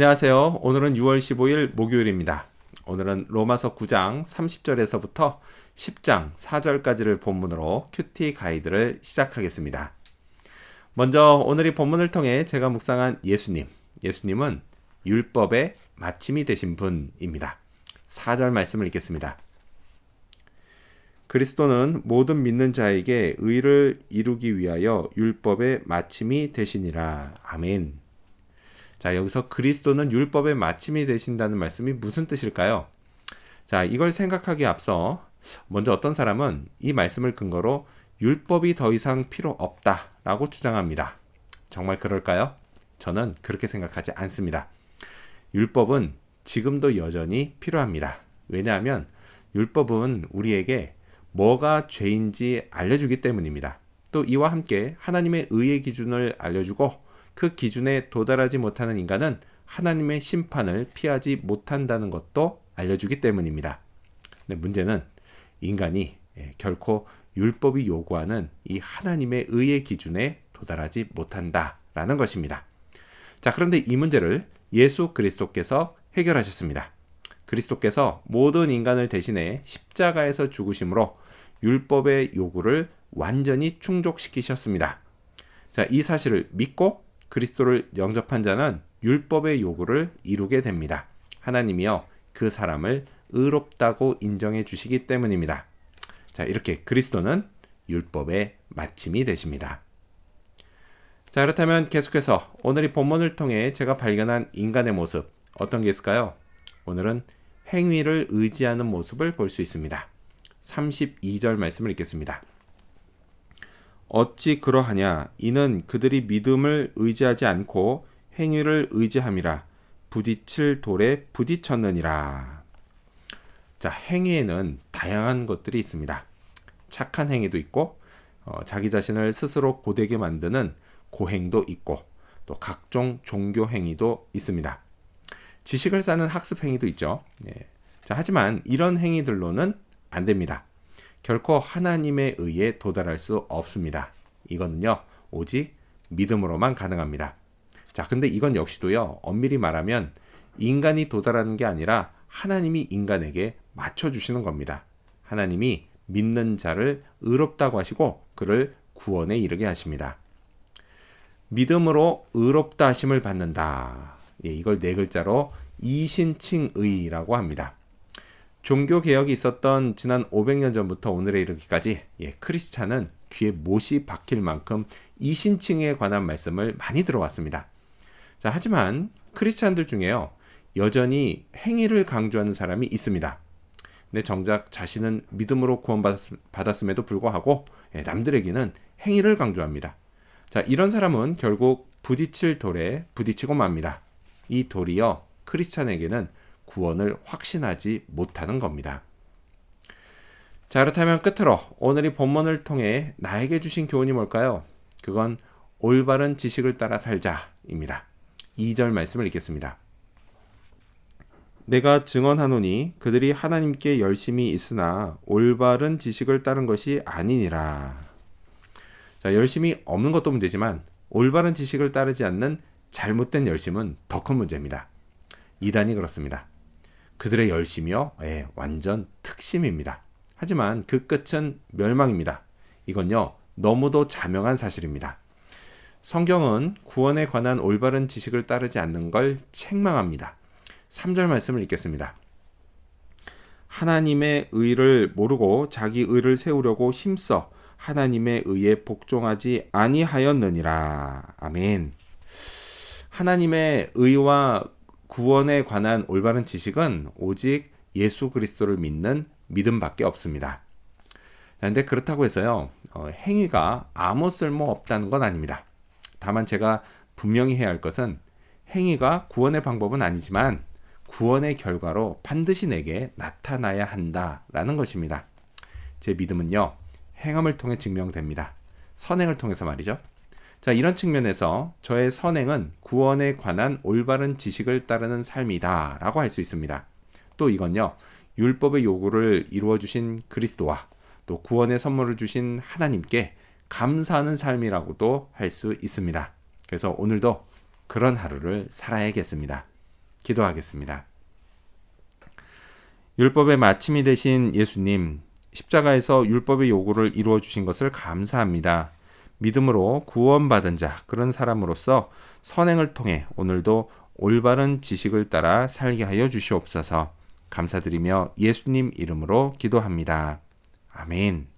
안녕하세요. 오늘은 6월 15일 목요일입니다. 오늘은 로마서 9장 30절에서부터 10장 4절까지를 본문으로 큐티 가이드를 시작하겠습니다. 먼저 오늘 이 본문을 통해 제가 묵상한 예수님은 율법의 마침이 되신 분입니다. 4절 말씀을 읽겠습니다. 그리스도는 모든 믿는 자에게 의를 이루기 위하여 율법의 마침이 되시니라. 아멘. 자, 여기서 그리스도는 율법의 마침이 되신다는 말씀이 무슨 뜻일까요? 자, 이걸 생각하기에 앞서 먼저 어떤 사람은 이 말씀을 근거로 율법이 더 이상 필요 없다라고 주장합니다. 정말 그럴까요? 저는 그렇게 생각하지 않습니다. 율법은 지금도 여전히 필요합니다. 왜냐하면 율법은 우리에게 뭐가 죄인지 알려주기 때문입니다. 또 이와 함께 하나님의 의의 기준을 알려주고 그 기준에 도달하지 못하는 인간은 하나님의 심판을 피하지 못한다는 것도 알려주기 때문입니다. 근데 문제는 인간이 결코 율법이 요구하는 이 하나님의 의의 기준에 도달하지 못한다라는 것입니다. 자, 그런데 이 문제를 예수 그리스도께서 해결하셨습니다. 그리스도께서 모든 인간을 대신해 십자가에서 죽으심으로 율법의 요구를 완전히 충족시키셨습니다. 자, 이 사실을 믿고 그리스도를 영접한 자는 율법의 요구를 이루게 됩니다. 하나님이여 그 사람을 의롭다고 인정해 주시기 때문입니다. 자, 이렇게 그리스도는 율법의 마침이 되십니다. 자, 그렇다면 계속해서 오늘 이 본문을 통해 제가 발견한 인간의 모습 어떤 게 있을까요? 오늘은 행위를 의지하는 모습을 볼 수 있습니다. 32절 말씀을 읽겠습니다. 어찌 그러하냐? 이는 그들이 믿음을 의지하지 않고 행위를 의지함이라. 부딪힐 돌에 부딪혔느니라. 자, 행위에는 다양한 것들이 있습니다. 착한 행위도 있고 자기 자신을 스스로 고되게 만드는 고행도 있고 또 각종 종교 행위도 있습니다. 지식을 쌓는 학습 행위도 있죠. 자, 하지만 이런 행위들로는 안 됩니다. 결코 하나님의 의에 도달할 수 없습니다. 이거는요, 오직 믿음으로만 가능합니다. 자, 근데 이건 역시도요, 엄밀히 말하면 인간이 도달하는 게 아니라 하나님이 인간에게 맞춰주시는 겁니다. 하나님이 믿는 자를 의롭다고 하시고 그를 구원에 이르게 하십니다. 믿음으로 의롭다 하심을 받는다. 이걸 네 글자로 이신칭의라고 합니다. 종교개혁이 있었던 지난 500년 전부터 오늘에 이르기까지 크리스찬은 귀에 못이 박힐 만큼 이신칭에 관한 말씀을 많이 들어왔습니다. 자, 하지만 크리스찬들 중에요, 여전히 행위를 강조하는 사람이 있습니다. 근데 정작 자신은 믿음으로 구원받았음에도 불구하고 남들에게는 행위를 강조합니다. 자, 이런 사람은 결국 부딪힐 돌에 부딪히고 맙니다. 이 돌이요, 크리스찬에게는 구원을 확신하지 못하는 겁니다. 자, 그렇다면 끝으로 오늘 이 본문을 통해 나에게 주신 교훈이 뭘까요? 그건 올바른 지식을 따라 살자입니다. 2절 말씀을 읽겠습니다. 내가 증언하노니 그들이 하나님께 열심히 있으나 올바른 지식을 따른 것이 아니니라. 자, 열심이 없는 것도 문제지만 올바른 지식을 따르지 않는 잘못된 열심은 더 큰 문제입니다. 이단이 그렇습니다. 그들의 열심이요, 완전 특심입니다. 하지만 그 끝은 멸망입니다. 이건요, 너무도 자명한 사실입니다. 성경은 구원에 관한 올바른 지식을 따르지 않는 걸 책망합니다. 3절 말씀을 읽겠습니다. 하나님의 의를 모르고 자기 의를 세우려고 힘써 하나님의 의에 복종하지 아니하였느니라. 아멘. 하나님의 의와 구원에 관한 올바른 지식은 오직 예수 그리스도를 믿는 믿음밖에 없습니다. 그런데 그렇다고 해서요, 행위가 아무 쓸모 없다는 건 아닙니다. 다만 제가 분명히 해야 할 것은 행위가 구원의 방법은 아니지만 구원의 결과로 반드시 내게 나타나야 한다라는 것입니다. 제 믿음은요, 행함을 통해 증명됩니다. 선행을 통해서 말이죠. 자, 이런 측면에서 저의 선행은 구원에 관한 올바른 지식을 따르는 삶이다 라고 할 수 있습니다. 또 이건요, 율법의 요구를 이루어주신 그리스도와 또 구원의 선물을 주신 하나님께 감사하는 삶이라고도 할 수 있습니다. 그래서 오늘도 그런 하루를 살아야겠습니다. 기도하겠습니다. 율법의 마침이 되신 예수님, 십자가에서 율법의 요구를 이루어 주신 것을 감사합니다. 믿음으로 구원받은 자, 그런 사람으로서 선행을 통해 오늘도 올바른 지식을 따라 살게 하여 주시옵소서. 감사드리며 예수님 이름으로 기도합니다. 아멘.